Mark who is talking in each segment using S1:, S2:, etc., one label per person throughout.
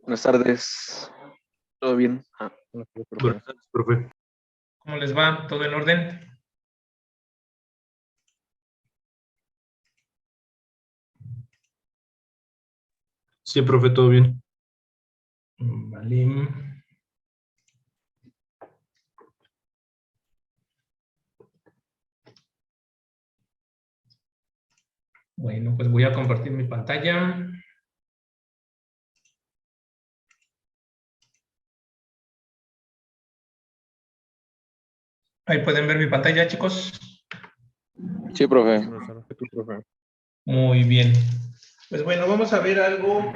S1: Buenas tardes. ¿Todo bien? Buenas tardes, profe.
S2: Buenas tardes, profe.
S3: ¿Cómo les va? ¿Todo en orden?
S2: Sí, profe, todo bien.
S3: Vale. Bueno, pues voy a compartir mi pantalla. Ahí pueden ver mi pantalla, chicos.
S1: Sí, profe.
S3: Muy bien. Pues bueno, vamos a ver algo.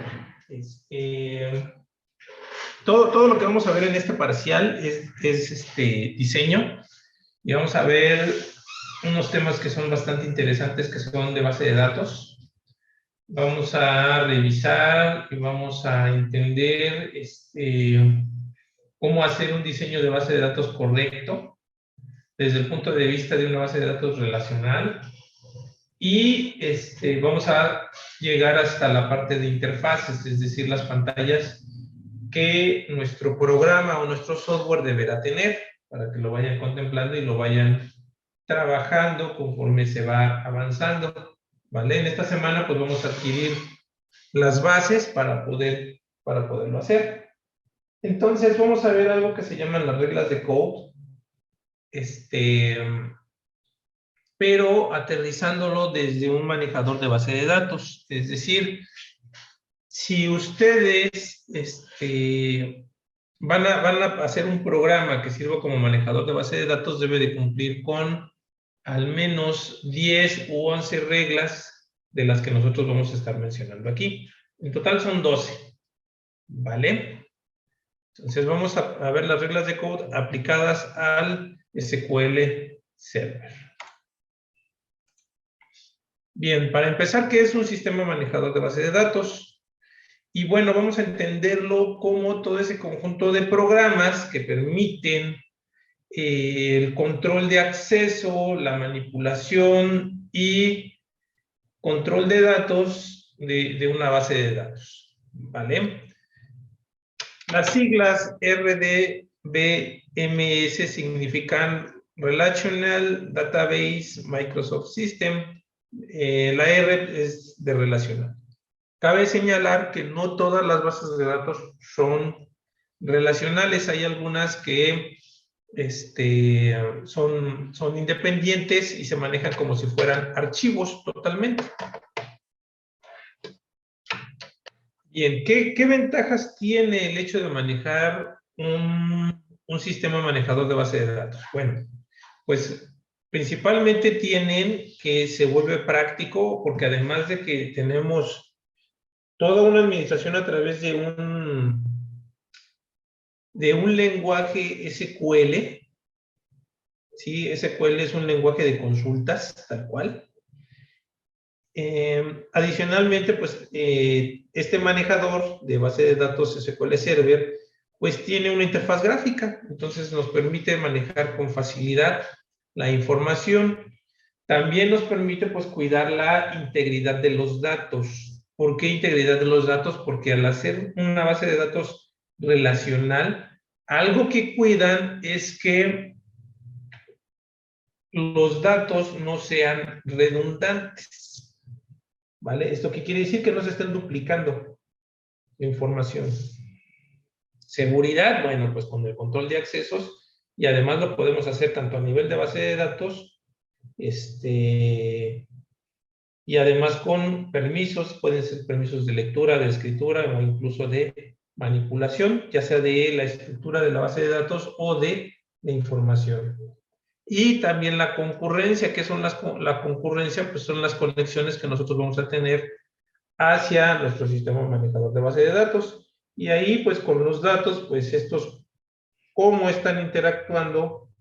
S3: Todo lo que vamos a ver en este parcial es diseño. Y vamos a ver unos temas que son bastante interesantes, que son de base de datos. Vamos a revisar y vamos a entender cómo hacer un diseño de base de datos correcto desde el punto de vista de una base de datos relacional. Y vamos a llegar hasta la parte de interfaces, es decir, las pantallas que nuestro programa o nuestro software deberá tener para que lo vayan contemplando y lo vayan trabajando conforme se va avanzando. ¿Vale? En esta semana pues vamos a adquirir las bases para poderlo hacer. Entonces vamos a ver algo que se llaman las reglas de code, pero aterrizándolo desde un manejador de base de datos. Es decir, si ustedes van a hacer un programa que sirva como manejador de base de datos, debe de cumplir con al menos 10 u 11 reglas de las que nosotros vamos a estar mencionando aquí. En total son 12, ¿vale? Entonces vamos a ver las reglas de code aplicadas al SQL Server. Bien, para empezar, ¿qué es un sistema manejador de base de datos? Y bueno, vamos a entenderlo como todo ese conjunto de programas que permiten el control de acceso, la manipulación y control de datos de una base de datos, ¿vale? Las siglas RDBMS significan Relational Database Microsoft System. La R es de relacional. Cabe señalar que no todas las bases de datos son relacionales. Hay algunas que son independientes y se manejan como si fueran archivos totalmente. Bien, ¿qué ventajas tiene el hecho de manejar un sistema manejador de base de datos? Bueno, pues principalmente tienen que se vuelve práctico porque además de que tenemos toda una administración a través de un lenguaje SQL, ¿sí? SQL es un lenguaje de consultas, tal cual. Adicionalmente, pues, este manejador de base de datos SQL Server, pues tiene una interfaz gráfica, entonces nos permite manejar con facilidad la información. También nos permite, pues, cuidar la integridad de los datos. ¿Por qué integridad de los datos? Porque al hacer una base de datos relacional, algo que cuidan es que los datos no sean redundantes, ¿vale? ¿Esto qué quiere decir? Que no se estén duplicando la información. Seguridad, bueno, pues con el control de accesos, y además lo podemos hacer tanto a nivel de base de datos, y además con permisos, pueden ser permisos de lectura, de escritura o incluso de manipulación, ya sea de la estructura de la base de datos o de la información. Y también la concurrencia, ¿qué son la concurrencia? Pues son las conexiones que nosotros vamos a tener hacia nuestro sistema manejador de base de datos. Y ahí, pues con los datos, pues estos, cómo están interactuando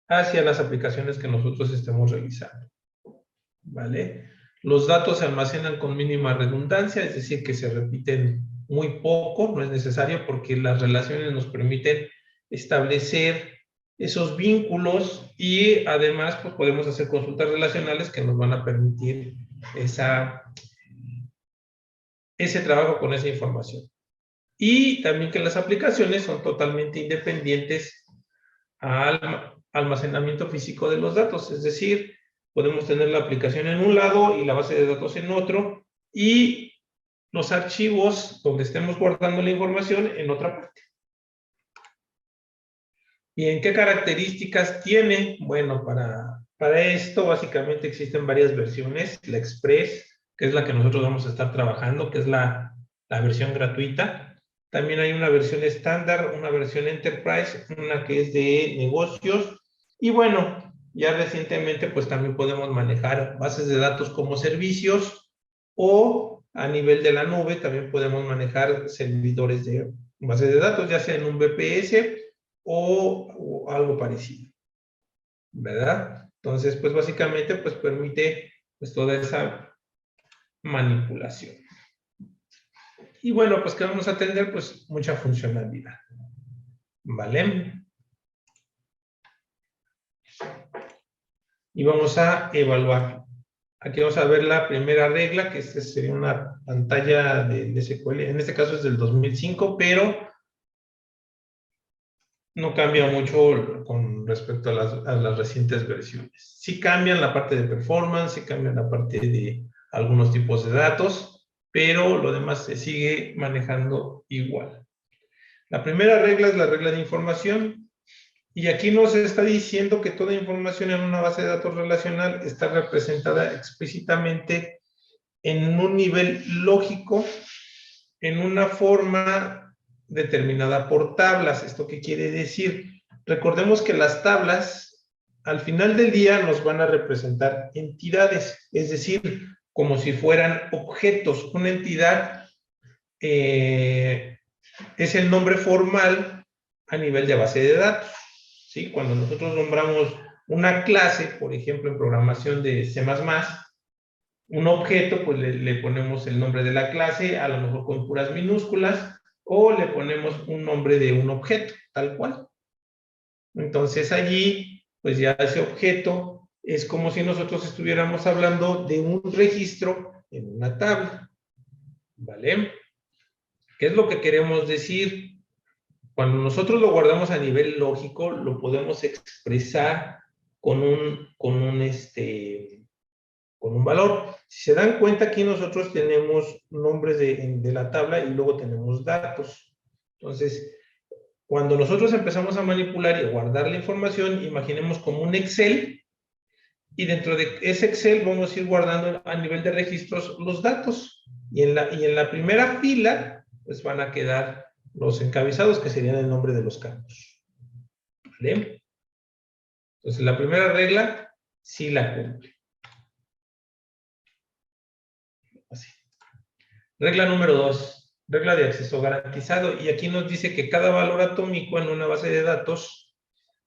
S3: hacia las aplicaciones que nosotros estemos revisando. ¿Vale? Los datos se almacenan con mínima redundancia, es decir, que se repiten muy poco, no es necesario porque las relaciones nos permiten establecer esos vínculos y además pues podemos hacer consultas relacionales que nos van a permitir ese trabajo con esa información. y también que las aplicaciones son totalmente independientes al almacenamiento físico de los datos, es decir, podemos tener la aplicación en un lado y la base de datos en otro, y los archivos donde estemos guardando la información en otra parte. ¿Y en qué características tiene? Bueno, para esto básicamente existen varias versiones. La Express, que es la que nosotros vamos a estar trabajando, que es la versión gratuita. También hay una versión estándar, una versión Enterprise, una que es de negocios. Y bueno, ya recientemente pues también podemos manejar bases de datos como servicios, o a nivel de la nube también podemos manejar servidores de bases de datos, ya sea en un VPS o algo parecido, ¿verdad? Entonces, pues básicamente, pues permite pues toda esa manipulación. Y bueno, pues que vamos a tener pues mucha funcionalidad, ¿vale? Y vamos a evaluar. Aquí vamos a ver la primera regla, que sería una pantalla de SQL, en este caso es del 2005, pero no cambia mucho con respecto a las recientes versiones. Sí cambian la parte de performance, sí cambian la parte de algunos tipos de datos, pero lo demás se sigue manejando igual. La primera regla es la regla de información, y aquí nos está diciendo que toda información en una base de datos relacional está representada explícitamente en un nivel lógico, en una forma determinada por tablas. ¿Esto qué quiere decir? Recordemos que las tablas al final del día nos van a representar entidades, es decir, como si fueran objetos. Una entidad es el nombre formal a nivel de base de datos, ¿sí? Cuando nosotros nombramos una clase, por ejemplo, en programación de C++, un objeto, pues le ponemos el nombre de la clase, a lo mejor con puras minúsculas, o le ponemos un nombre de un objeto, tal cual. Entonces allí, pues ya ese objeto es como si nosotros estuviéramos hablando de un registro en una tabla, ¿vale? ¿Qué es lo que queremos decir? Cuando nosotros lo guardamos a nivel lógico, lo podemos expresar con un valor. Si se dan cuenta, aquí nosotros tenemos nombres de la tabla y luego tenemos datos. Entonces, cuando nosotros empezamos a manipular y a guardar la información, imaginemos como un Excel, y dentro de ese Excel vamos a ir guardando a nivel de registros los datos. Y en la primera fila, pues van a quedar los encabezados, que serían el nombre de los campos. ¿Vale? Entonces, la primera regla sí la cumple. Así. Regla número 2, regla de acceso garantizado. Y aquí nos dice que cada valor atómico en una base de datos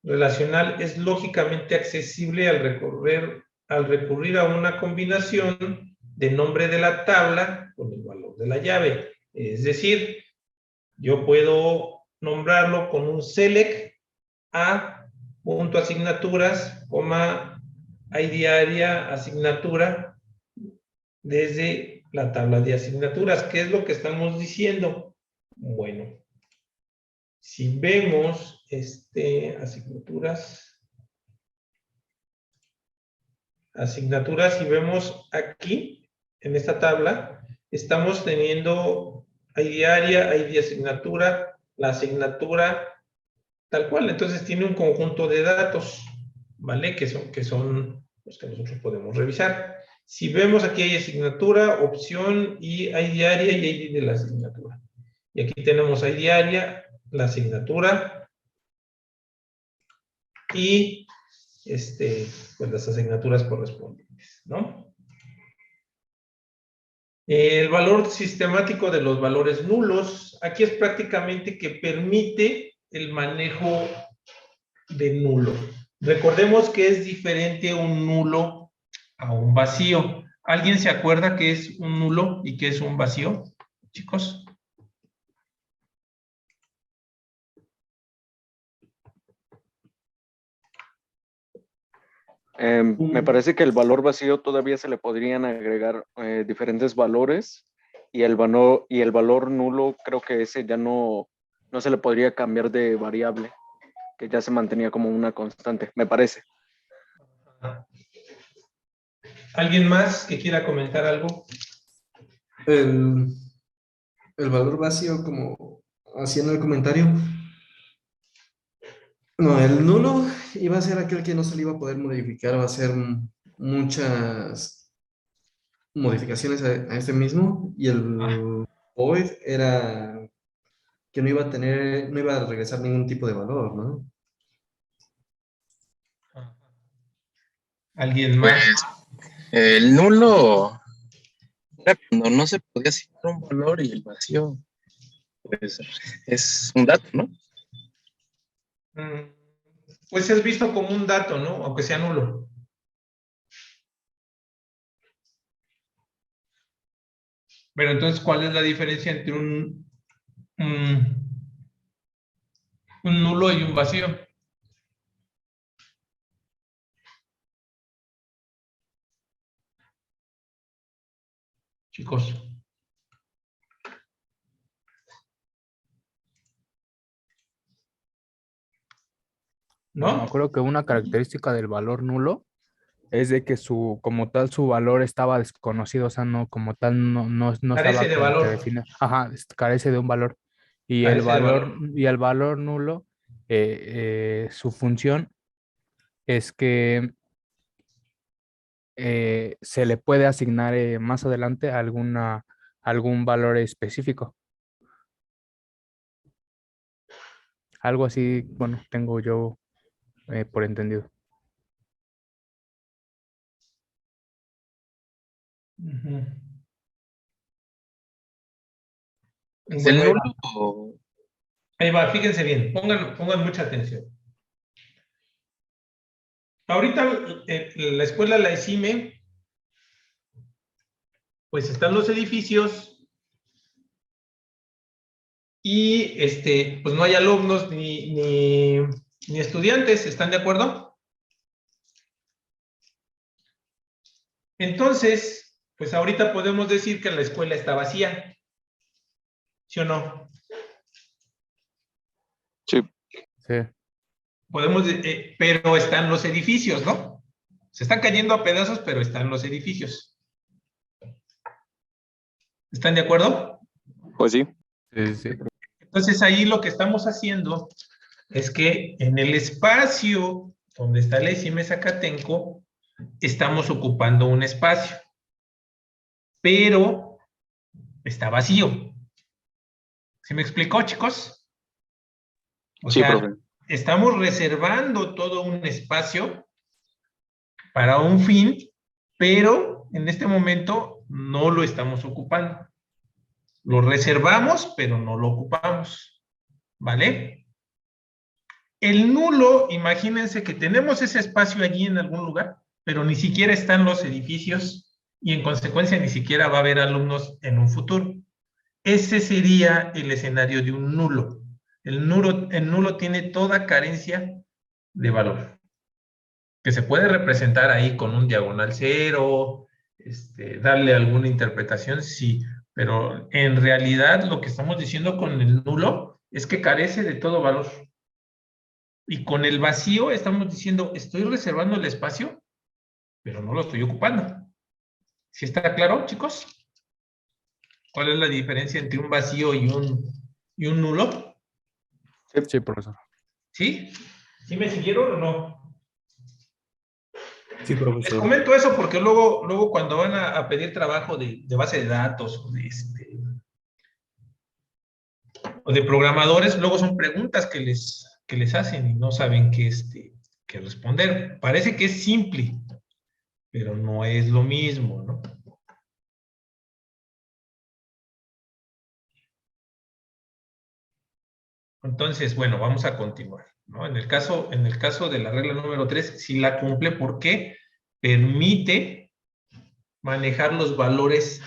S3: relacional es lógicamente accesible al recurrir a una combinación de nombre de la tabla con el valor de la llave. Es decir, yo puedo nombrarlo con un select a punto asignaturas, coma, ID área, asignatura, desde la tabla de asignaturas. ¿Qué es lo que estamos diciendo? Bueno, si vemos asignaturas, y vemos aquí, en esta tabla, estamos teniendo ID área, ID asignatura, la asignatura, tal cual. Entonces tiene un conjunto de datos, ¿vale? Que son los que nosotros podemos revisar. Si vemos aquí hay asignatura, opción y ID área y ID de la asignatura. Y aquí tenemos ID área, la asignatura y pues las asignaturas correspondientes, ¿no? El valor sistemático de los valores nulos, aquí es prácticamente que permite el manejo de nulo. Recordemos que es diferente un nulo a un vacío. ¿Alguien se acuerda qué es un nulo y qué es un vacío, chicos?
S1: Me parece que el valor vacío todavía se le podrían agregar diferentes valores y el valor nulo, creo que ese ya no se le podría cambiar de variable, que ya se mantenía como una constante, me parece.
S3: ¿Alguien más que quiera comentar algo?
S2: El valor vacío, como haciendo el comentario. No, el nulo iba a ser aquel que no se le iba a poder modificar, va a ser muchas modificaciones a este mismo. Y el void era que no iba a tener, no iba a regresar ningún tipo de valor, ¿no?
S3: ¿Alguien más?
S4: El nulo era cuando no se podía asignar un valor y el vacío, pues, es un dato, ¿no?
S3: Pues es visto como un dato, ¿no? Aunque sea nulo. Pero entonces, ¿cuál es la diferencia entre un nulo y un vacío? Chicos.
S5: Me
S3: ¿No?
S5: acuerdo que una característica del valor nulo es de que como tal su valor estaba desconocido, o sea, no, como tal, no
S3: Carece
S5: estaba
S3: de
S5: como que
S3: valor.
S5: definido. Ajá, carece de un valor.
S3: Carece de valor.
S5: Y el valor nulo, su función es que se le puede asignar más adelante algún valor específico. Algo así, bueno, tengo yo por entendido.
S3: Ujú.
S4: El
S3: Bueno, ahí va.
S4: nulo,
S3: Ahí va, fíjense bien, pongan mucha atención. Ahorita la escuela, la ESIME, pues están los edificios y pues no hay alumnos ni estudiantes, ¿están de acuerdo? Entonces, pues ahorita podemos decir que la escuela está vacía, ¿sí o no?
S1: Sí.
S5: Sí,
S3: Pero están los edificios, ¿no? Se están cayendo a pedazos, pero están los edificios. ¿Están de acuerdo?
S1: Pues sí.
S5: sí, sí.
S3: Entonces ahí lo que estamos haciendo es que en el espacio donde está la ESIME Zacatenco, estamos ocupando un espacio, pero está vacío. ¿Sí me explicó, chicos? O
S1: Sí,
S3: sea,
S1: profe.
S3: estamos reservando todo un espacio para un fin, pero en este momento no lo estamos ocupando. Lo reservamos, pero no lo ocupamos. ¿Vale? El nulo, imagínense que tenemos ese espacio allí en algún lugar, pero ni siquiera están los edificios y en consecuencia ni siquiera va a haber alumnos en un futuro. Ese sería el escenario de un nulo. El nulo tiene toda carencia de valor, que se puede representar ahí con un diagonal cero, darle alguna interpretación, sí, pero en realidad lo que estamos diciendo con el nulo es que carece de todo valor. Y con el vacío estamos diciendo, estoy reservando el espacio, pero no lo estoy ocupando. ¿Sí está claro, chicos? ¿Cuál es la diferencia entre un vacío y un nulo?
S5: Sí, profesor.
S3: ¿Sí? ¿Sí me siguieron o no?
S2: Sí,
S3: Les
S2: profesor.
S3: comento eso porque luego cuando van a pedir trabajo de base de datos o de programadores, luego son preguntas que les hacen y no saben qué responder. Parece que es simple, pero no es lo mismo, ¿no? Entonces, bueno, vamos a continuar, ¿no? En el caso de la regla número 3, sí la cumple porque permite manejar los valores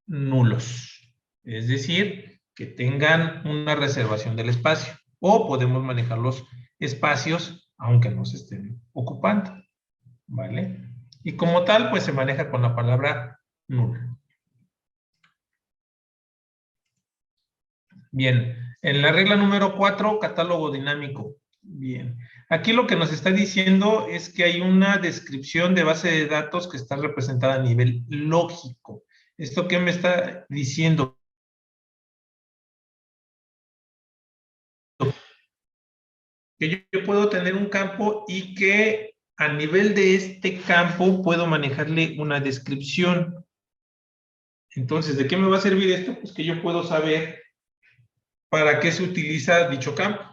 S3: nulos. Es decir, que tengan una reservación del espacio. O podemos manejar los espacios aunque no se estén ocupando. ¿Vale? Y como tal, pues se maneja con la palabra nulo. Bien, en la regla número 4, catálogo dinámico. Bien, aquí lo que nos está diciendo es que hay una descripción de base de datos que está representada a nivel lógico. ¿Esto qué me está diciendo? Que yo puedo tener un campo y que a nivel de este campo puedo manejarle una descripción. Entonces, ¿de qué me va a servir esto? Pues que yo puedo saber para qué se utiliza dicho campo.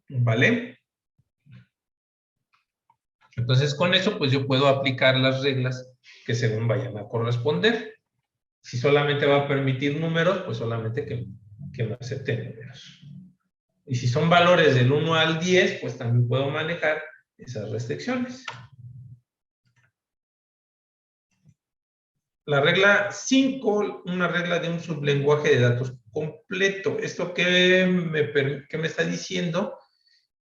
S3: ¿Vale? Entonces, con eso, pues yo puedo aplicar las reglas que según vayan a corresponder. Si solamente va a permitir números, pues solamente que me acepten números. Y si son valores del 1 al 10, pues también puedo manejar esas restricciones. La regla 5, una regla de un sublenguaje de datos completo. ¿Esto qué me está diciendo?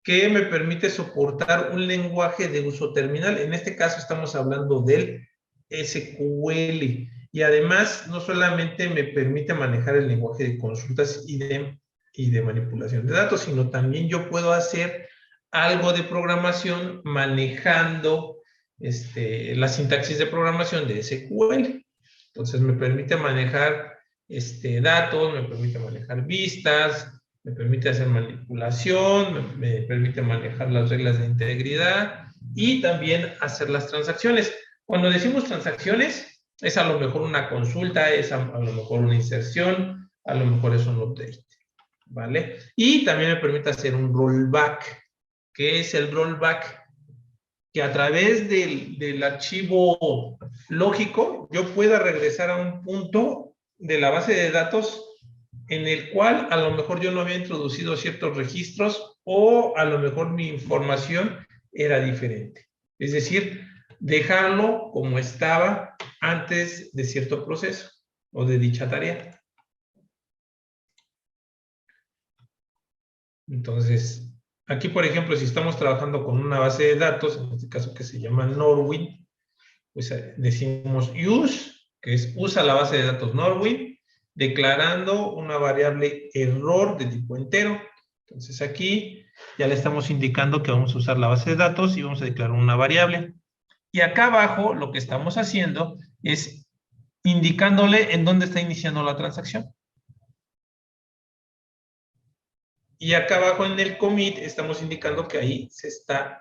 S3: Que me permite soportar un lenguaje de uso terminal. En este caso estamos hablando del SQL. Y además, no solamente me permite manejar el lenguaje de consultas y de manipulación de datos, sino también yo puedo hacer algo de programación manejando la sintaxis de programación de SQL. Entonces me permite manejar datos, me permite manejar vistas, me permite hacer manipulación, me permite manejar las reglas de integridad y también hacer las transacciones. Cuando decimos transacciones, es a lo mejor una consulta, es a lo mejor una inserción, a lo mejor es un update, ¿vale? Y también me permite hacer un rollback. ¿Qué es el rollback? Que a través del archivo lógico yo pueda regresar a un punto de la base de datos en el cual a lo mejor yo no había introducido ciertos registros o a lo mejor mi información era diferente. Es decir, dejarlo como estaba antes de cierto proceso o de dicha tarea. Entonces, aquí, por ejemplo, si estamos trabajando con una base de datos, en este caso que se llama Norwin, pues decimos use, que es usa la base de datos Norwin, declarando una variable error de tipo entero. Entonces aquí ya le estamos indicando que vamos a usar la base de datos y vamos a declarar una variable. Y acá abajo lo que estamos haciendo es indicándole en dónde está iniciando la transacción. Y acá abajo en el commit estamos indicando que ahí se está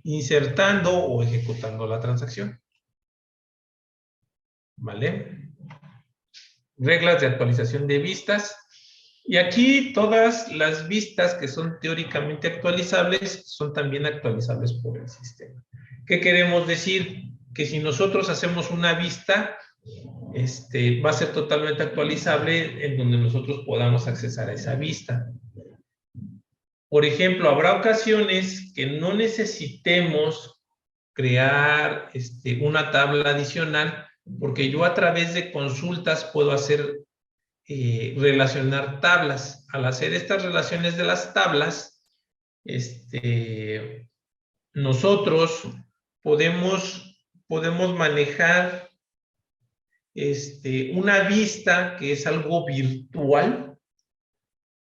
S3: insertando o ejecutando la transacción. ¿Vale? Reglas de actualización de vistas. Y aquí todas las vistas que son teóricamente actualizables son también actualizables por el sistema. ¿Qué queremos decir? Que si nosotros hacemos una vista, va a ser totalmente actualizable en donde nosotros podamos accesar a esa vista. Por ejemplo, habrá ocasiones que no necesitemos crear una tabla adicional porque yo a través de consultas puedo hacer relacionar tablas. Al hacer estas relaciones de las tablas, nosotros podemos manejar una vista que es algo virtual.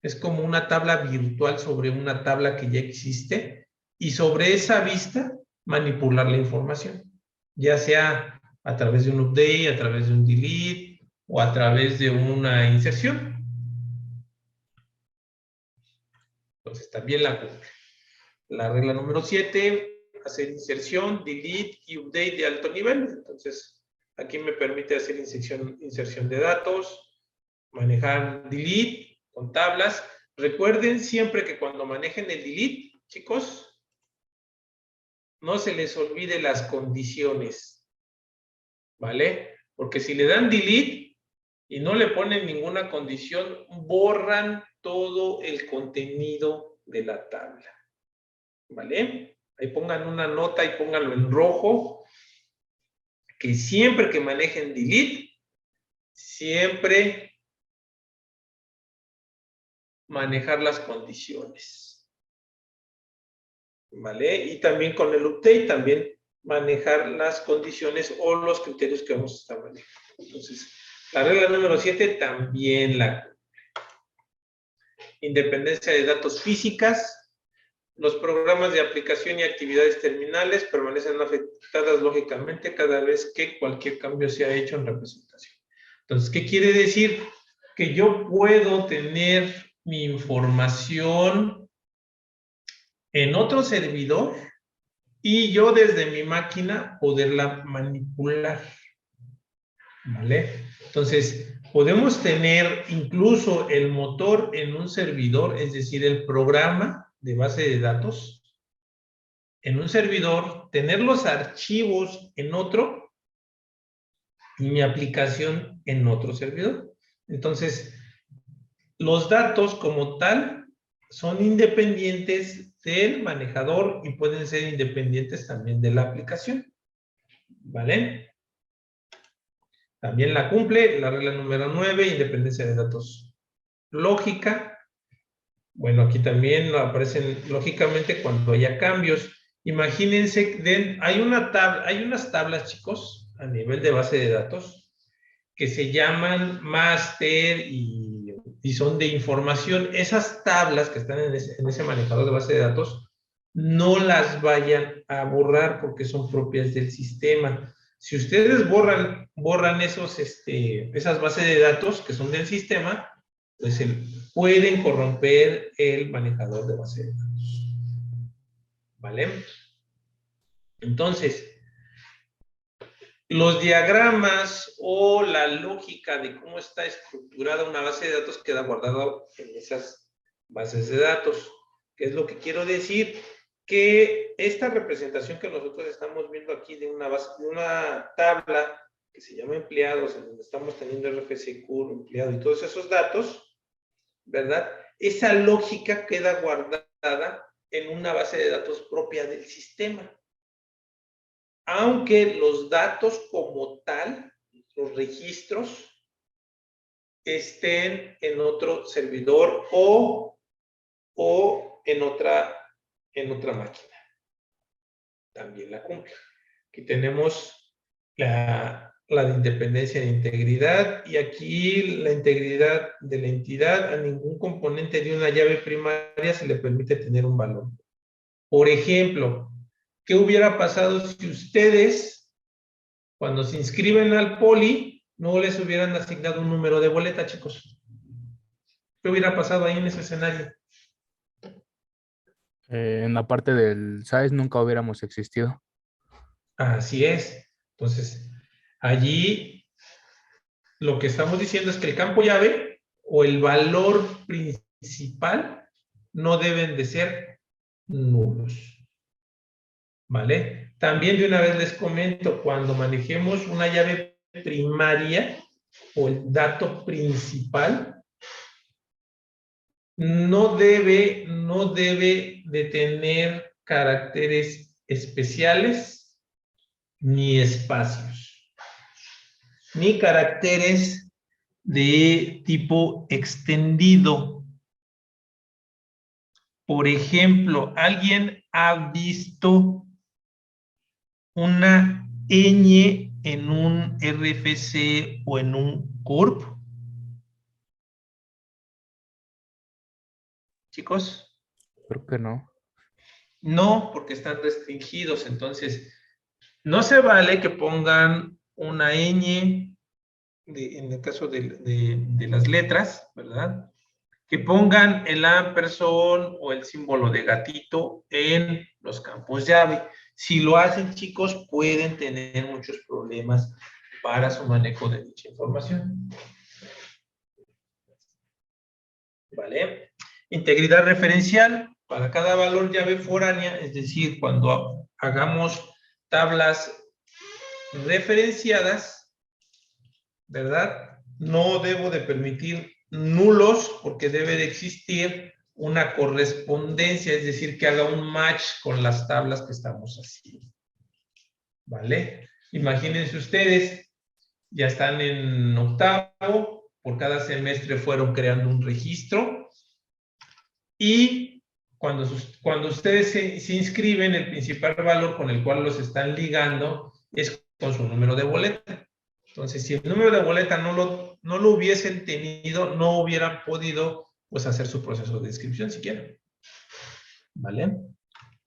S3: Es como una tabla virtual sobre una tabla que ya existe y sobre esa vista manipular la información, ya sea a través de un update, a través de un delete o a través de una inserción. Entonces también la regla número 7, hacer inserción, delete y update de alto nivel. Entonces aquí me permite hacer inserción de datos, manejar delete con tablas. Recuerden siempre que cuando manejen el delete, chicos, no se les olvide las condiciones, ¿vale? Porque si le dan delete y no le ponen ninguna condición, borran todo el contenido de la tabla, ¿vale? Ahí pongan una nota y pónganlo en rojo, que siempre que manejen delete, siempre manejar las condiciones, ¿vale? Y también con el update, también manejar las condiciones o los criterios que vamos a estar manejando. Entonces, La regla número 7 también la cumple. Independencia de datos físicas. Los programas de aplicación y actividades terminales permanecen afectadas lógicamente cada vez que cualquier cambio sea hecho en representación. Entonces, ¿qué quiere decir? Que yo puedo tener mi información en otro servidor y yo desde mi máquina poderla manipular. ¿Vale? Entonces, podemos tener incluso el motor en un servidor, es decir, el programa de base de datos en un servidor, tener los archivos en otro y mi aplicación en otro servidor. Entonces, los datos como tal son independientes del manejador y pueden ser independientes también de la aplicación. ¿Vale? También la cumple la regla número 9, independencia de datos lógica. Bueno, aquí también aparecen lógicamente cuando haya cambios. Imagínense, hay unas tablas, chicos, a nivel de base de datos, que se llaman master y son de información. Esas tablas que están en ese manejador de base de datos, no las vayan a borrar porque son propias del sistema. Si ustedes borran esas bases de datos que son del sistema, pues pueden corromper el manejador de base de datos. ¿Vale? Entonces, los diagramas o la lógica de cómo está estructurada una base de datos queda guardado en esas bases de datos. ¿Qué es lo que quiero decir? Que esta representación que nosotros estamos viendo aquí de una tabla que se llama empleados, en donde estamos teniendo RFC, CUR, empleado y todos esos datos, ¿verdad? Esa lógica queda guardada en una base de datos propia del sistema. Aunque los datos como tal, los registros, estén en otro servidor o en otra máquina. También la cumple. Aquí tenemos la de independencia e integridad, y aquí la integridad de la entidad. A ningún componente de una llave primaria se le permite tener un valor. Por ejemplo, ¿qué hubiera pasado si ustedes, cuando se inscriben al poli, no les hubieran asignado un número de boleta, chicos? ¿Qué hubiera pasado ahí en ese escenario?
S5: En la parte del SAES nunca hubiéramos existido.
S3: Así es. Entonces, allí lo que estamos diciendo es que el campo llave o el valor principal no deben de ser nulos. ¿Vale? También de una vez les comento, cuando manejemos una llave primaria o el dato principal, no debe de tener caracteres especiales ni espacios, ni caracteres de tipo extendido. Por ejemplo, ¿alguien ha visto una ñ en un RFC o en un CURP? Chicos.
S5: Creo que no.
S3: No, porque están restringidos. Entonces, no se vale que pongan una ñ, en el caso de las letras, ¿verdad? Que pongan el ampersand o el símbolo de gatito en los campos llave. Si lo hacen, chicos, pueden tener muchos problemas para su manejo de dicha información. ¿Vale? Integridad referencial. Para cada valor llave foránea, es decir, cuando hagamos tablas referenciadas, ¿verdad? No debo de permitir nulos porque debe de existir una correspondencia, es decir, que haga un match con las tablas que estamos haciendo. ¿Vale? Imagínense ustedes, ya están en octavo, por cada semestre fueron creando un registro y cuando ustedes se inscriben, el principal valor con el cual los están ligando es con su número de boleta. Entonces, si el número de boleta no lo hubiesen tenido, no hubieran podido pues hacer su proceso de inscripción siquiera. ¿Vale?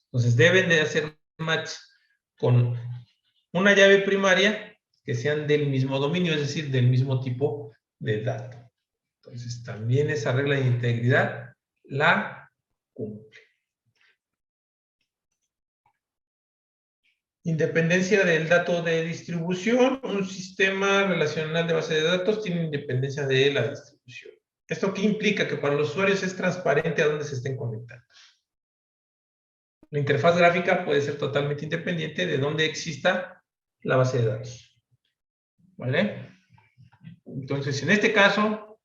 S3: Entonces, deben de hacer match con una llave primaria que sean del mismo dominio, es decir, del mismo tipo de dato. Entonces, también esa regla de integridad la cumple. Independencia del dato de distribución. Un sistema relacional de base de datos tiene independencia de la distribución. ¿Esto qué implica? Que para los usuarios es transparente a dónde se estén conectando. La interfaz gráfica puede ser totalmente independiente de dónde exista la base de datos. ¿Vale? Entonces, en este caso,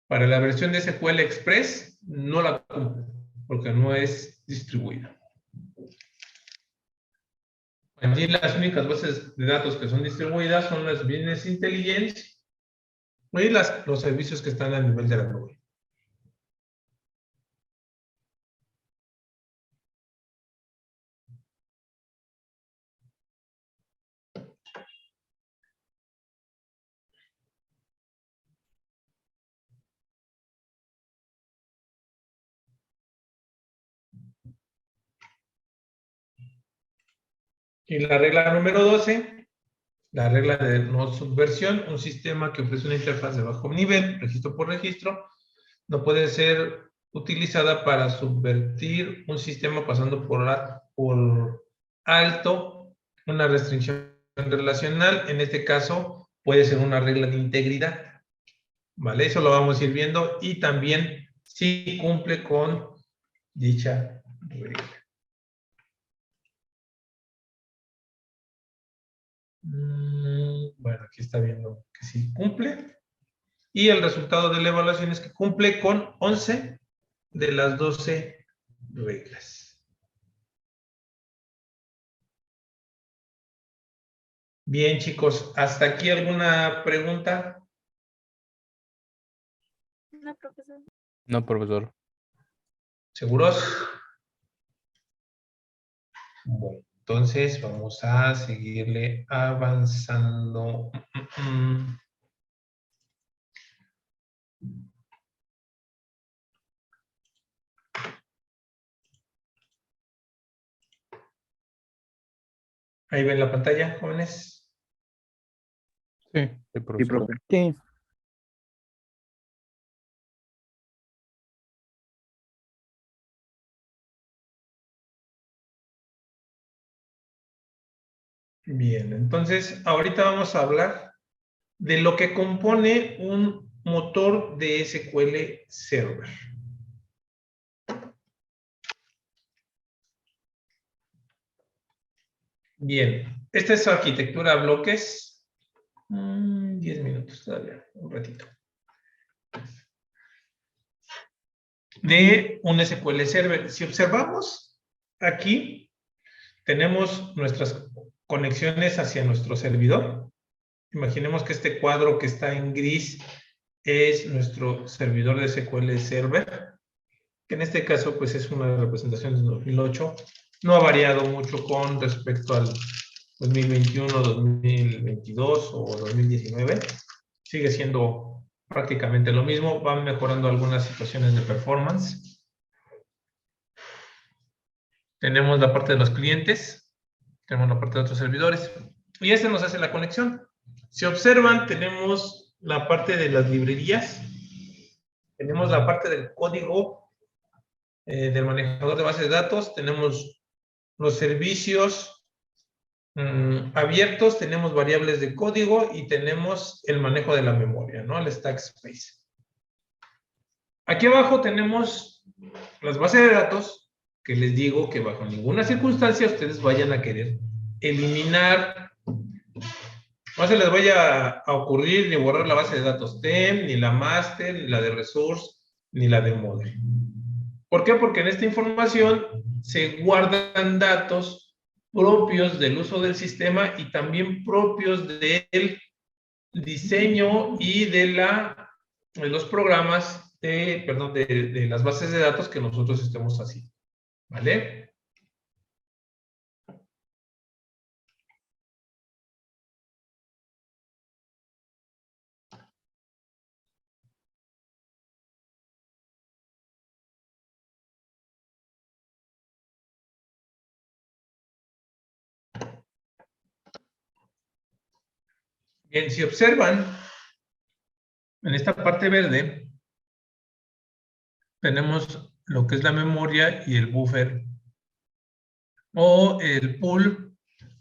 S3: para la versión de SQL Express, no la cumple, porque no es distribuida. Allí las únicas bases de datos que son distribuidas son las Business Intelligence y los servicios que están a nivel de la nube. Y la regla número 12, la regla de no subversión, un sistema que ofrece una interfaz de bajo nivel, registro por registro, no puede ser utilizada para subvertir un sistema pasando por alto una restricción relacional. En este caso, puede ser una regla de integridad. ¿Vale? Eso lo vamos a ir viendo y también si cumple con dicha regla. Bueno, aquí está viendo que sí cumple. Y el resultado de la evaluación es que cumple con 11 de las 12 reglas. Bien, chicos, ¿hasta aquí alguna pregunta?
S6: No, profesor.
S5: No, profesor.
S3: ¿Seguros? Bueno, entonces vamos a seguirle avanzando. Ahí ven la pantalla, jóvenes.
S5: Sí,
S1: Sí, profe.
S7: Sí.
S3: Bien, entonces ahorita vamos a hablar de lo que compone un motor de SQL Server. Bien, esta es su arquitectura a bloques. 10 minutos todavía, un ratito. De un SQL Server. Si observamos aquí, tenemos nuestras conexiones hacia nuestro servidor. Imaginemos que este cuadro que está en gris es nuestro servidor de SQL Server, que en este caso pues es una representación de 2008. No ha variado mucho con respecto al 2021, 2022 o 2019. Sigue siendo prácticamente lo mismo. Van mejorando algunas situaciones de performance. Tenemos la parte de los clientes. Tenemos la parte de otros servidores. Y este nos hace la conexión. Si observan, tenemos la parte de las librerías. Tenemos la parte del código del manejador de base de datos. Tenemos los servicios abiertos, tenemos variables de código y tenemos el manejo de la memoria, ¿no? El stack space. Aquí abajo tenemos las bases de datos que les digo que bajo ninguna circunstancia ustedes vayan a querer eliminar. No se les vaya a ocurrir ni borrar la base de datos TEM, ni la master, ni la de resource, ni la de model. ¿Por qué? Porque en esta información se guardan datos propios del uso del sistema y también propios del diseño y de los programas de las bases de datos que nosotros estemos haciendo. ¿Vale? Bien, si observan, en esta parte verde tenemos lo que es la memoria y el buffer o el pool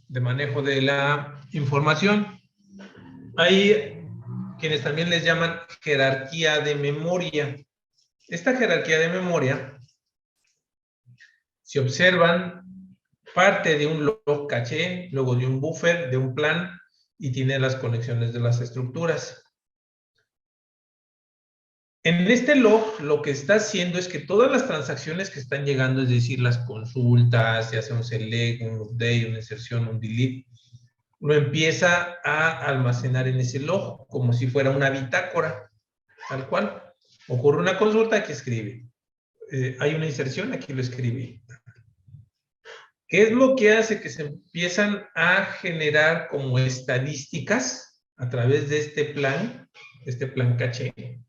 S3: de manejo de la información. Hay quienes también les llaman jerarquía de memoria. Esta jerarquía de memoria, si observan, parte de un log caché, luego de un buffer, de un plan, y tiene las conexiones de las estructuras. En este log, lo que está haciendo es que todas las transacciones que están llegando, es decir, las consultas, ya sea un select, un update, una inserción, un delete, lo empieza a almacenar en ese log, como si fuera una bitácora, tal cual. Ocurre una consulta, aquí escribe. Hay una inserción, aquí lo escribe. ¿Qué es lo que hace que se empiezan a generar como estadísticas a través de este plan caché?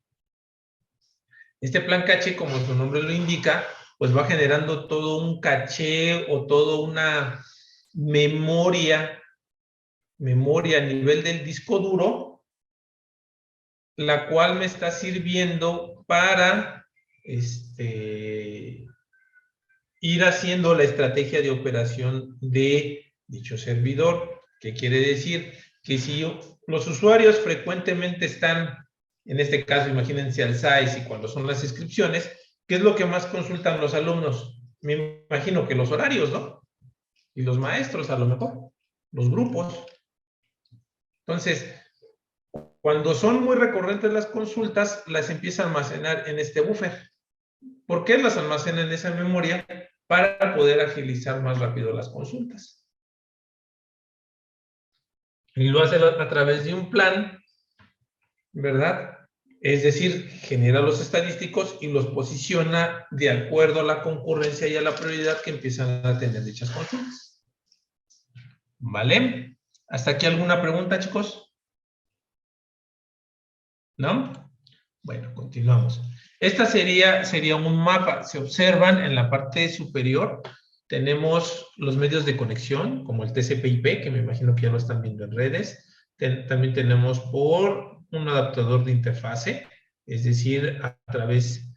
S3: Este plan caché, como su nombre lo indica, pues va generando todo un caché o toda una memoria a nivel del disco duro, la cual me está sirviendo para ir haciendo la estrategia de operación de dicho servidor. ¿Qué quiere decir? Que si los usuarios frecuentemente están, en este caso, imagínense al SAIS y cuando son las inscripciones, ¿qué es lo que más consultan los alumnos? Me imagino que los horarios, ¿no? Y los maestros, a lo mejor, los grupos. Entonces, cuando son muy recurrentes las consultas, las empieza a almacenar en este buffer. ¿Por qué las almacena en esa memoria? Para poder agilizar más rápido las consultas. Y lo hace a través de un plan, ¿verdad? Es decir, genera los estadísticos y los posiciona de acuerdo a la concurrencia y a la prioridad que empiezan a tener dichas consultas. ¿Vale? ¿Hasta aquí alguna pregunta, chicos? ¿No? Bueno, continuamos. Esta sería un mapa. Se observan en la parte superior, tenemos los medios de conexión, como el TCP/IP, que me imagino que ya lo están viendo en redes. También tenemos por un adaptador de interfase, es decir, a través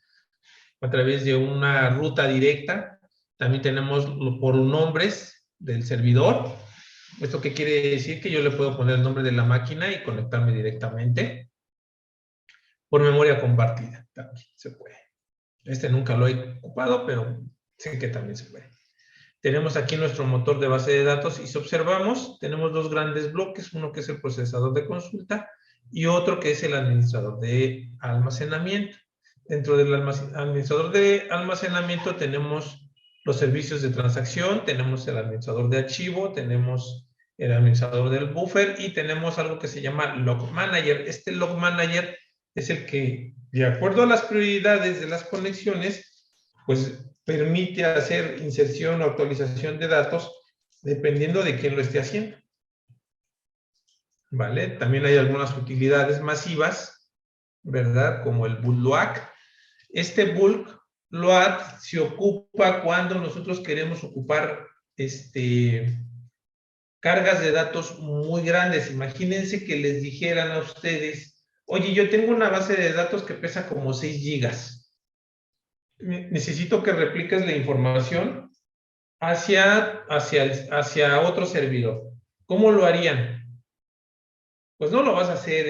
S3: de una ruta directa. También tenemos por nombres del servidor. ¿Esto qué quiere decir? Que yo le puedo poner el nombre de la máquina y conectarme directamente. Por memoria compartida, también se puede. Nunca lo he ocupado, pero sé que también se puede. Tenemos aquí nuestro motor de base de datos y si observamos, tenemos dos grandes bloques, uno que es el procesador de consulta y otro que es el administrador de almacenamiento. Dentro del administrador de almacenamiento tenemos los servicios de transacción, tenemos el administrador de archivo, tenemos el administrador del buffer y tenemos algo que se llama Log Manager. Este Log Manager es el que, de acuerdo a las prioridades de las conexiones, pues permite hacer inserción o actualización de datos dependiendo de quién lo esté haciendo. ¿Vale? También hay algunas utilidades masivas, ¿verdad? Como el bulk load. Este bulk load se ocupa cuando nosotros queremos ocupar cargas de datos muy grandes. Imagínense que les dijeran a ustedes, oye, yo tengo una base de datos que pesa como 6 gigas. Necesito que repliques la información hacia otro servidor. ¿Cómo lo harían? Pues no lo vas a hacer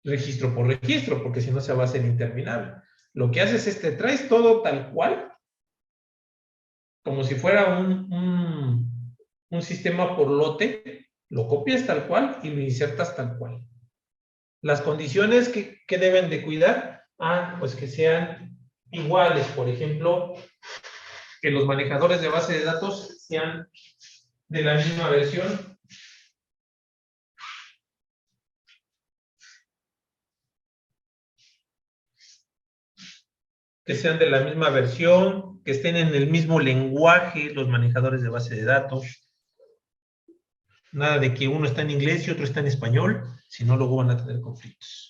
S3: registro por registro, porque si no se va a hacer interminable. Lo que haces es te traes todo tal cual, como si fuera un sistema por lote, lo copias tal cual y lo insertas tal cual. Las condiciones que deben de cuidar, pues que sean iguales, por ejemplo, que los manejadores de base de datos sean de la misma versión. Que sean de la misma versión, que estén en el mismo lenguaje los manejadores de base de datos. Nada de que uno está en inglés y otro está en español, si no luego van a tener conflictos.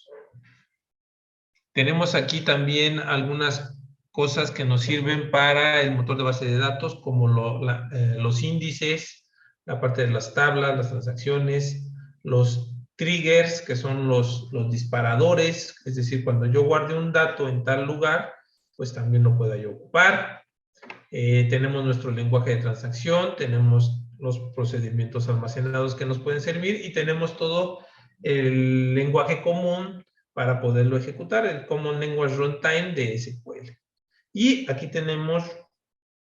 S3: Tenemos aquí también algunas cosas que nos sirven para el motor de base de datos, como los índices, la parte de las tablas, las transacciones, los triggers, que son los disparadores, es decir, cuando yo guarde un dato en tal lugar, pues también lo pueda yo ocupar. Tenemos nuestro lenguaje de transacción, tenemos los procedimientos almacenados que nos pueden servir y tenemos todo el lenguaje común para poderlo ejecutar, el Common Language Runtime de SQL. Y aquí tenemos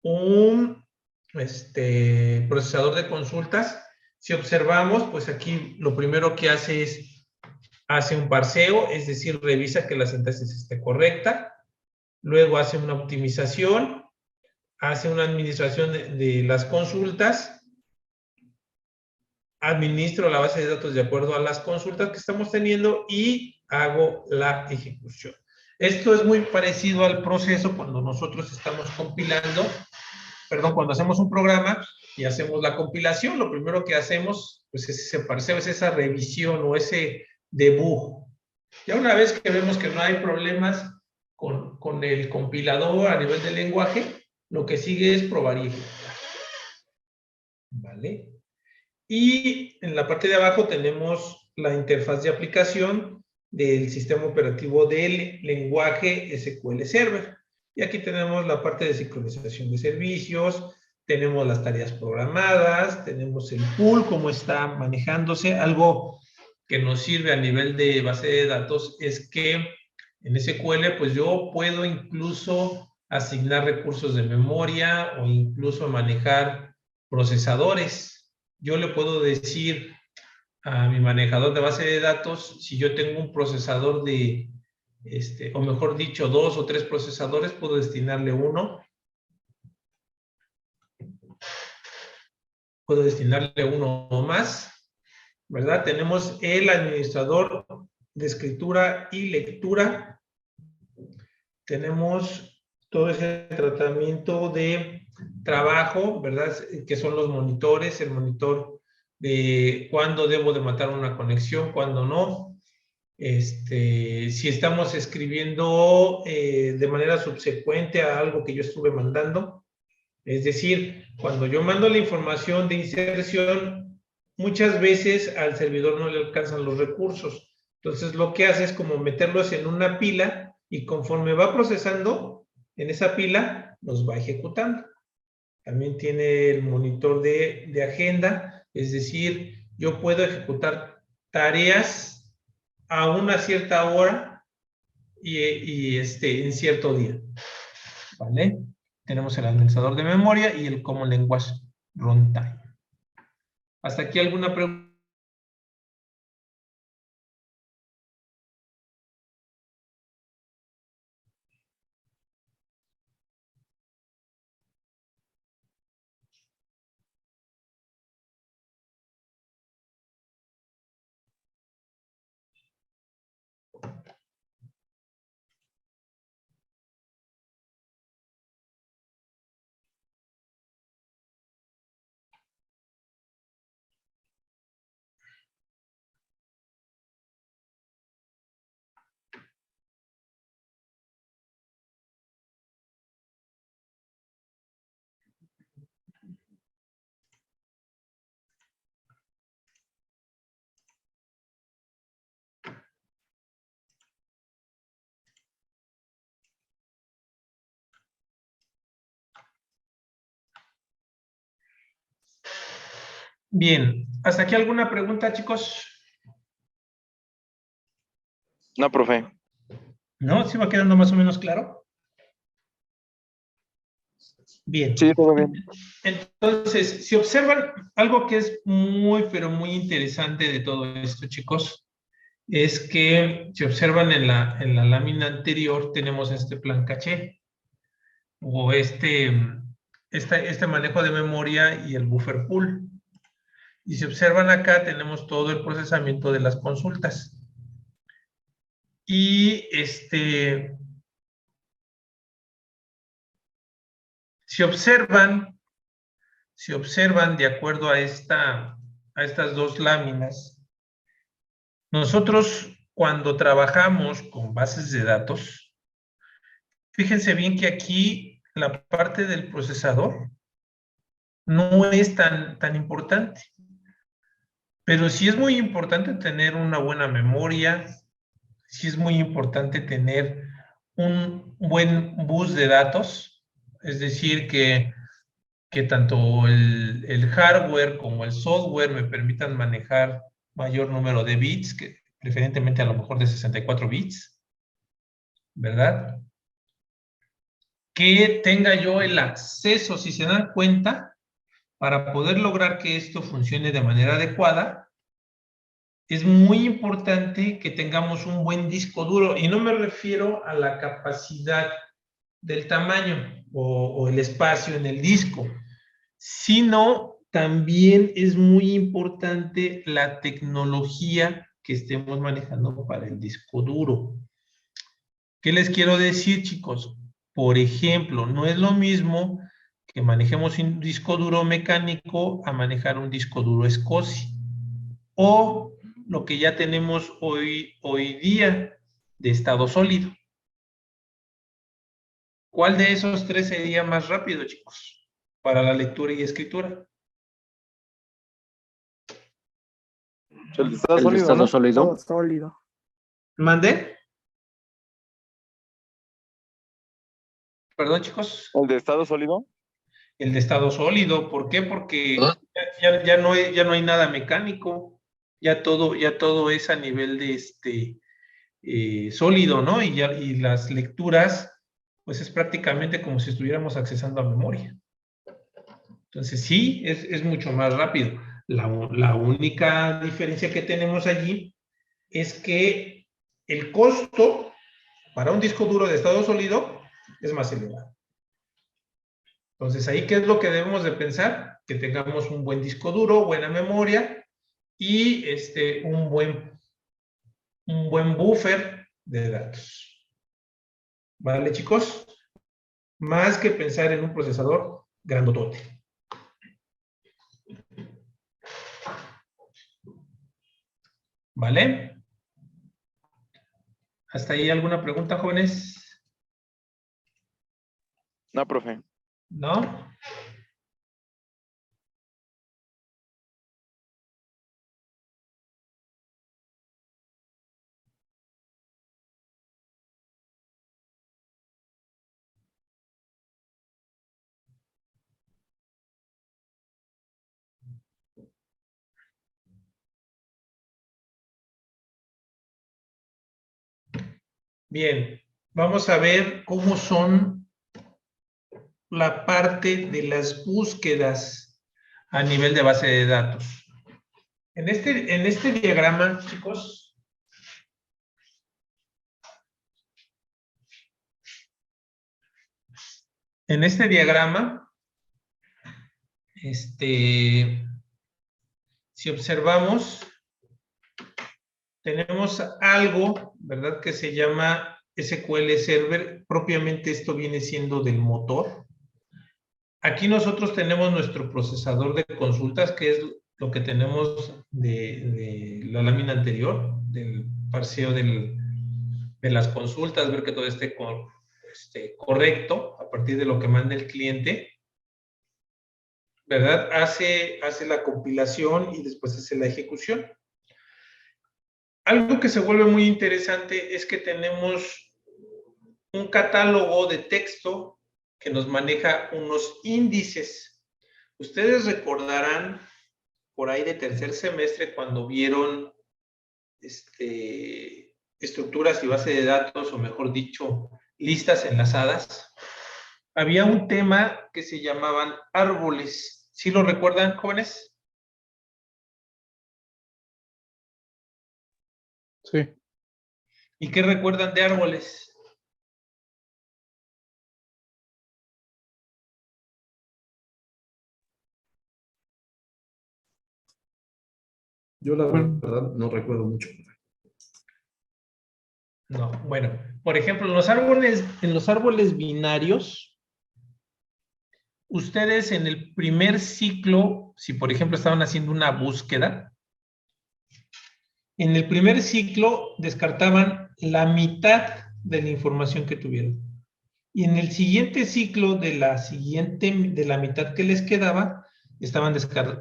S3: un procesador de consultas. Si observamos, pues aquí lo primero que hace es, hace un parseo, es decir, revisa que la sintaxis esté correcta. Luego hace una optimización, hace una administración de las consultas, administro la base de datos de acuerdo a las consultas que estamos teniendo y hago la ejecución. Esto es muy parecido al proceso cuando nosotros estamos compilando, perdón, cuando hacemos un programa y hacemos la compilación, lo primero que hacemos pues es ese parseo, es esa revisión o ese debug. Ya una vez que vemos que no hay problemas con el compilador a nivel del lenguaje, lo que sigue es probar y ejecutar. ¿Vale? Y en la parte de abajo tenemos la interfaz de aplicación del sistema operativo del lenguaje SQL Server. Y aquí tenemos la parte de sincronización de servicios, tenemos las tareas programadas, tenemos el pool, cómo está manejándose. Algo que nos sirve a nivel de base de datos es que en SQL, pues yo puedo incluso asignar recursos de memoria o incluso manejar procesadores. Yo le puedo decir a mi manejador de base de datos, si yo tengo un procesador de, o mejor dicho, 2 o 3 procesadores, puedo destinarle uno. Puedo destinarle uno o más, ¿verdad? Tenemos el administrador de escritura y lectura. Tenemos todo ese tratamiento de trabajo, ¿verdad? Que son los monitores, el monitor de cuándo debo de matar una conexión, cuándo no. Si estamos escribiendo de manera subsecuente a algo que yo estuve mandando. Es decir, cuando yo mando la información de inserción, muchas veces al servidor no le alcanzan los recursos. Entonces, lo que hace es como meterlos en una pila y conforme va procesando en esa pila, los va ejecutando. También tiene el monitor de agenda, es decir, yo puedo ejecutar tareas a una cierta hora y en cierto día. ¿Vale? Tenemos el administrador de memoria y el Common Language Runtime. ¿Hasta aquí alguna pregunta? Bien, ¿hasta aquí alguna pregunta, chicos?
S4: No, profe.
S3: ¿No? ¿Sí va quedando más o menos claro? Bien.
S4: Sí, todo bien.
S3: Entonces, si observan, algo que es muy, pero muy interesante de todo esto, chicos, es que si observan en la lámina anterior tenemos este plan caché o este manejo de memoria y el buffer pool. Y si observan acá tenemos todo el procesamiento de las consultas. Y si observan de acuerdo a estas dos láminas, nosotros cuando trabajamos con bases de datos, fíjense bien que aquí la parte del procesador no es tan importante. Pero sí es muy importante tener una buena memoria, sí es muy importante tener un buen bus de datos, es decir, que tanto el hardware como el software me permitan manejar mayor número de bits, que preferentemente a lo mejor de 64 bits, ¿verdad? Que tenga yo el acceso, si se dan cuenta, para poder lograr que esto funcione de manera adecuada, es muy importante que tengamos un buen disco duro, y no me refiero a la capacidad del tamaño o el espacio en el disco, sino también es muy importante la tecnología que estemos manejando para el disco duro. ¿Qué les quiero decir, chicos? Por ejemplo, no es lo mismo que manejemos un disco duro mecánico a manejar un disco duro SCSI. O lo que ya tenemos hoy día de estado sólido. ¿Cuál de esos tres sería más rápido, chicos? Para la lectura y escritura.
S6: El de estado
S1: El de
S6: sólido,
S1: estado
S6: ¿no?
S1: sólido.
S7: Todo sólido.
S3: ¿Mandé? Perdón, chicos.
S6: El de estado sólido.
S3: El de estado sólido. ¿Por qué? Porque
S4: ¿Ah?
S3: ya no hay nada mecánico. Ya todo es a nivel de sólido, ¿no? Y las lecturas, pues es prácticamente como si estuviéramos accesando a memoria. Entonces sí, es mucho más rápido. La única diferencia que tenemos allí es que el costo para un disco duro de estado sólido es más elevado. Entonces, ahí, ¿qué es lo que debemos de pensar? Que tengamos un buen disco duro, buena memoria y un buen buffer de datos. ¿Vale, chicos? Más que pensar en un procesador grandotote. ¿Vale? ¿Hasta ahí alguna pregunta, jóvenes?
S6: No, profe.
S3: ¿No? Bien, vamos a ver cómo son la parte de las búsquedas a nivel de base de datos. En este diagrama, chicos, en este diagrama, si observamos, tenemos algo, ¿verdad?, que se llama SQL Server. Propiamente esto viene siendo del motor. Aquí nosotros tenemos nuestro procesador de consultas, que es lo que tenemos de la lámina anterior, del parseo de las consultas, ver que todo esté correcto a partir de lo que manda el cliente, ¿verdad? Hace la compilación y después hace la ejecución. Algo que se vuelve muy interesante es que tenemos un catálogo de texto que nos maneja unos índices. Ustedes recordarán por ahí de tercer semestre cuando vieron estructuras y base de datos, o mejor dicho, listas enlazadas. Había un tema que se llamaban árboles. ¿Sí lo recuerdan, jóvenes?
S5: Sí.
S3: ¿Y qué recuerdan de árboles?
S2: Yo la verdad no recuerdo mucho.
S3: No, bueno, por ejemplo, en los árboles binarios, ustedes en el primer ciclo, si por ejemplo estaban haciendo una búsqueda, en el primer ciclo descartaban la mitad de la información que tuvieron. Y en el siguiente ciclo de la mitad que les quedaba, estaban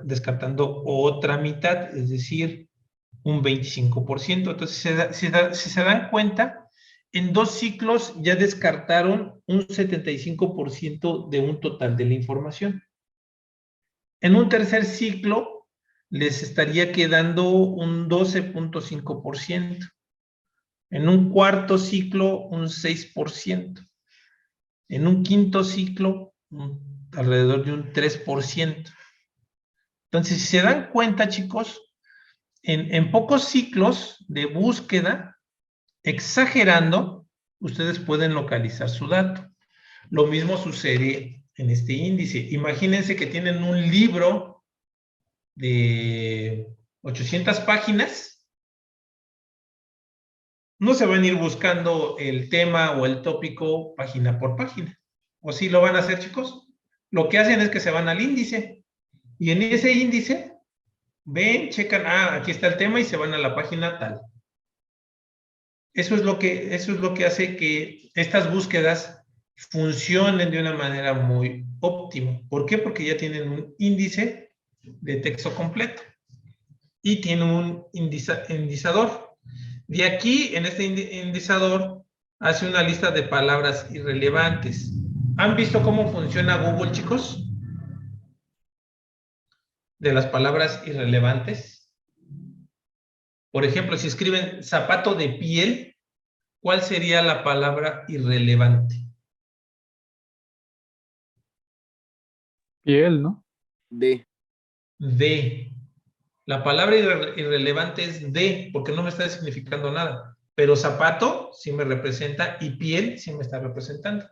S3: descartando otra mitad, es decir, un 25%. Entonces, si se dan cuenta, en 2 ciclos ya descartaron un 75% de un total de la información. En un tercer ciclo les estaría quedando un 12.5%. En un cuarto ciclo, un 6%. En un quinto ciclo, alrededor de un 3%. Entonces, si se dan cuenta, chicos, en pocos ciclos de búsqueda, exagerando, ustedes pueden localizar su dato. Lo mismo sucede en este índice. Imagínense que tienen un libro de 800 páginas. No se van a ir buscando el tema o el tópico página por página. ¿O sí lo van a hacer, chicos? Lo que hacen es que se van al índice. Y en ese índice, ven, checan, aquí está el tema y se van a la página tal. Eso es lo que hace que estas búsquedas funcionen de una manera muy óptima. ¿Por qué? Porque ya tienen un índice de texto completo y tienen un indizador. De aquí, en este indizador, hace una lista de palabras irrelevantes. ¿Han visto cómo funciona Google, chicos? De las palabras irrelevantes. Por ejemplo, si escriben zapato de piel, ¿cuál sería la palabra irrelevante?
S5: Piel, ¿no?
S6: D.
S3: De. La palabra irrelevante es de, porque no me está significando nada. Pero zapato sí me representa y piel sí me está representando.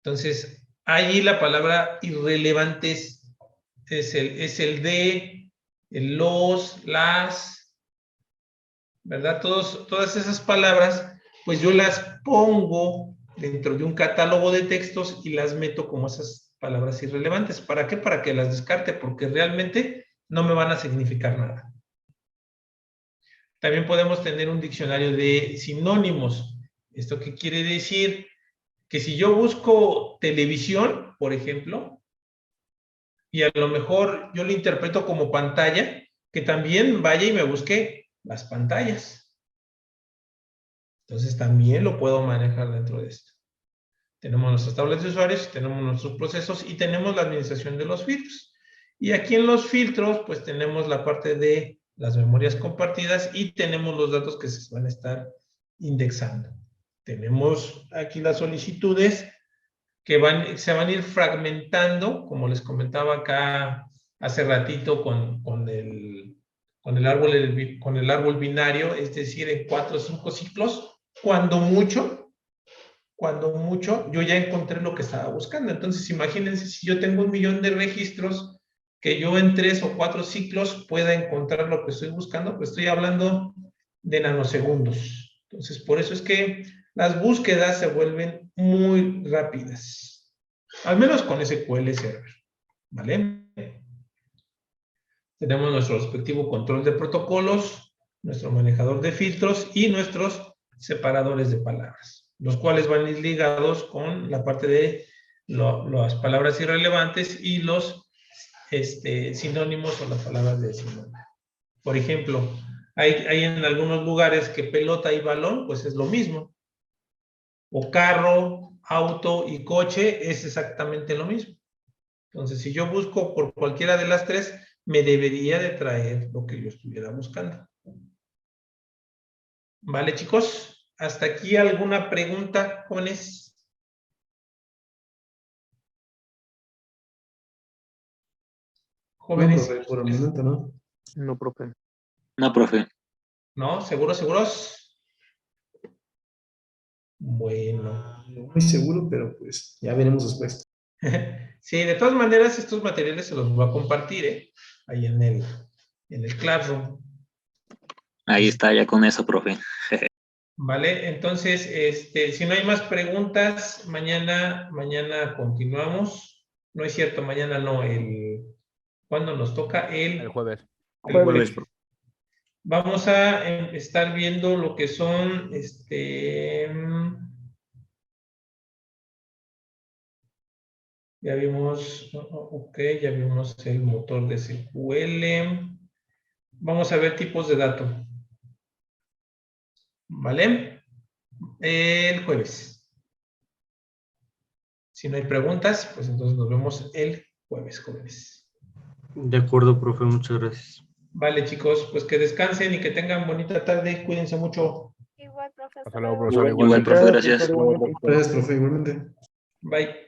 S3: Entonces, allí la palabra irrelevante es el de, el los, las, ¿verdad? Todas esas palabras, pues yo las pongo dentro de un catálogo de textos y las meto como esas palabras irrelevantes. ¿Para qué? Para que las descarte, porque realmente no me van a significar nada. También podemos tener un diccionario de sinónimos. ¿Esto qué quiere decir? Que si yo busco televisión, por ejemplo, y a lo mejor yo lo interpreto como pantalla, que también vaya y me busque las pantallas. Entonces también lo puedo manejar dentro de esto. Tenemos nuestras tablas de usuarios, tenemos nuestros procesos y tenemos la administración de los filtros. Y aquí en los filtros, pues tenemos la parte de las memorias compartidas y tenemos los datos que se van a estar indexando. Tenemos aquí las solicitudes que se van a ir fragmentando, como les comentaba acá hace ratito con el árbol binario, es decir, en 4 o 5 ciclos, cuando mucho, yo ya encontré lo que estaba buscando. Entonces, imagínense si yo tengo 1,000,000 de registros, que yo en 3 o 4 ciclos pueda encontrar lo que estoy buscando, pues estoy hablando de nanosegundos. Entonces, por eso es que las búsquedas se vuelven muy rápidas. Al menos con SQL Server. ¿Vale? Tenemos nuestro respectivo control de protocolos, nuestro manejador de filtros y nuestros separadores de palabras, los cuales van a ir ligados con la parte de las palabras irrelevantes y los sinónimos o las palabras de sinónimo. Por ejemplo, hay en algunos lugares que pelota y balón, pues es lo mismo. O carro, auto y coche es exactamente lo mismo. Entonces, si yo busco por cualquiera de las tres, me debería de traer lo que yo estuviera buscando. ¿Vale, chicos? ¿Hasta aquí alguna pregunta, jóvenes? Jóvenes.
S2: No, profe, por el momento no.
S1: No, profe.
S4: No, profe.
S3: ¿No? ¿Seguros? Bueno.
S2: No muy seguro, pero pues ya veremos después.
S3: Sí, de todas maneras, estos materiales se los voy a compartir, ahí en el Classroom.
S4: Ahí está, ya con eso, profe.
S3: Vale, entonces, si no hay más preguntas, mañana continuamos. No es cierto, mañana no, ¿cuándo nos toca?
S5: El jueves.
S3: El jueves. Vamos a estar viendo lo que son, Ya vimos, ok, ya vimos el motor de SQL. Vamos a ver tipos de datos. ¿Vale? El jueves. Si no hay preguntas, pues entonces nos vemos el jueves, jóvenes.
S7: De acuerdo, profe, muchas gracias.
S3: Vale, chicos, pues que descansen y que tengan bonita tarde. Cuídense mucho.
S8: Igual, profesor.
S5: Hasta luego, profesor.
S4: Igual, profe, gracias.
S2: Gracias, profe, igualmente.
S3: Bye.